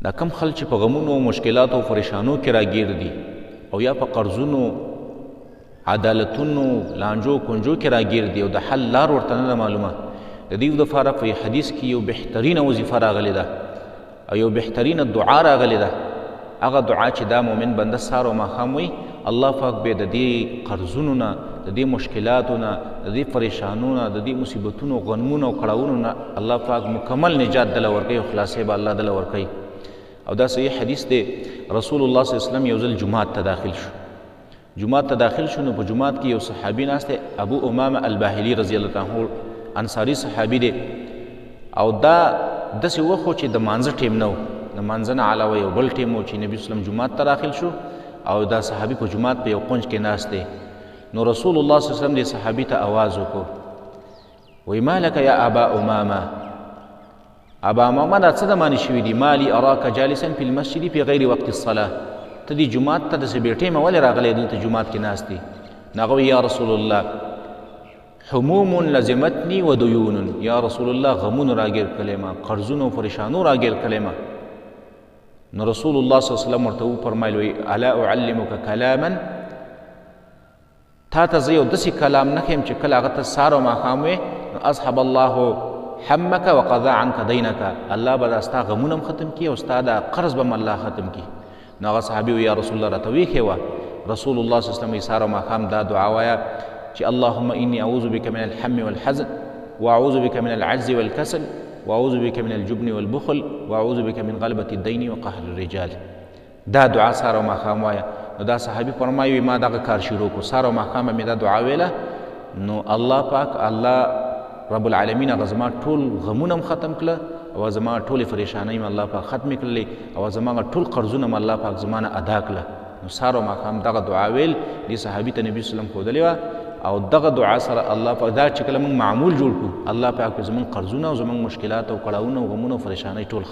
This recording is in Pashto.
دا کم خلک چې په غمونو او مشکلاتو او پریشانو کې راګیر دي او یا په قرضونو عدالتونو لانجو کنجو کې راګیر دي او د حل لار ورته نه معلومه، د دې دپاره په حدیث کې یو بهترینه وظیفه راغلې ده او یو بهترینه دعا راغلې ده. هغه دعا چې دا مؤمن بنده سهار او ماښام وایي، الله پاک به د دې قرضونو نه، د دې مشکلاتو نه، د دې پریشانونو نه، د دې مصیبتونو غنمونو او کړاوونو نه الله پاک مکمل نجات دله ورکوي او خلاصې به الله دله ورکوي. او دا صحیح حدیث دی. رسول الله صلی الله علیه وسلم یو ځل جومات ته داخل شو. جومات ته داخل شو نو په جومات کې یو صحابي ناست دی، ابو امامه الباهلي رضی الله عنه، انصاري صحابي دی. او دا داسې وخت و چې د مانځه ټیم نه و، د مانځه نه علاوه یو بل ټیم و چې نبي وسلم جومات ته داخل شو او دا صحابي په جومات په یو کونج کې ناست دی. نو رسول الله صلی الله علیه وسلم دې صحابي ته آواز وکړو، وایي ما لک یا ابا امامه، ابا امامه دا څه د معنی شوي دي؟ مالی اراک جالسا فی المسجد فی غیر وقت الصلاه، ته دې جومات ته داسې بې ټیمه ولې راغلی دلته جومات کې ناست دی؟ نو هغه وایي یا رسول الله حموم لزمتني وديون، یا رسول الله غمون راګیر کړی ما، قرضونو پریشانو راګیر کړی ما. نو رسول الله صلی الله علیه وسلم ورته وفرمایل، وایي الا اعلمک کلاما، تا ته زه یو داسې کلام نه ښیم چې کله هغه ته سهار او ماښام وې نو اصحب الله حمک وقضا عنک دینک، الله به دا ستا غمونه هم ختم کړي او ستا دا قرض به هم الله ختم کړي. نو هغه صحابي وایي یا رسول الله راته ویښې وه. رسول الله صلی الله علیه وسلم وایي سهار او ماښام دا دعا وایه چې اللهم انی اعوذ بک من الهم والحزن واعوذ بک من العجز والکسل واعوذ بک من الجبن والبخل واعوذ بک من غلبة الدین وقهر الرجال. دا دعا سهار او ماښام وایه. نو دا صحابي فرمایي ما دغه کار شروع کړو، سهار او ماښام مې دا دعا ویله، نو الله پاک الله رب العالمین هغه زما ټول غمونه هم ختم کړه او زما ټولې پریشانۍ م الله پاک ختمې کړلې او زما هغه ټول قرضونه م الله پاک زما نه ادا کړه. نو سهار او ماښام دغه دعا ویل دې صحابي ته نبي وسلم ښودلې وه او دغه دعا سره الله پاک دا چې کله موږ معمول جوړ کړو، الله پاک زموږ قرضونه او زموږ مشکلات او کړاوونه او غمونه او پریشانۍ ټول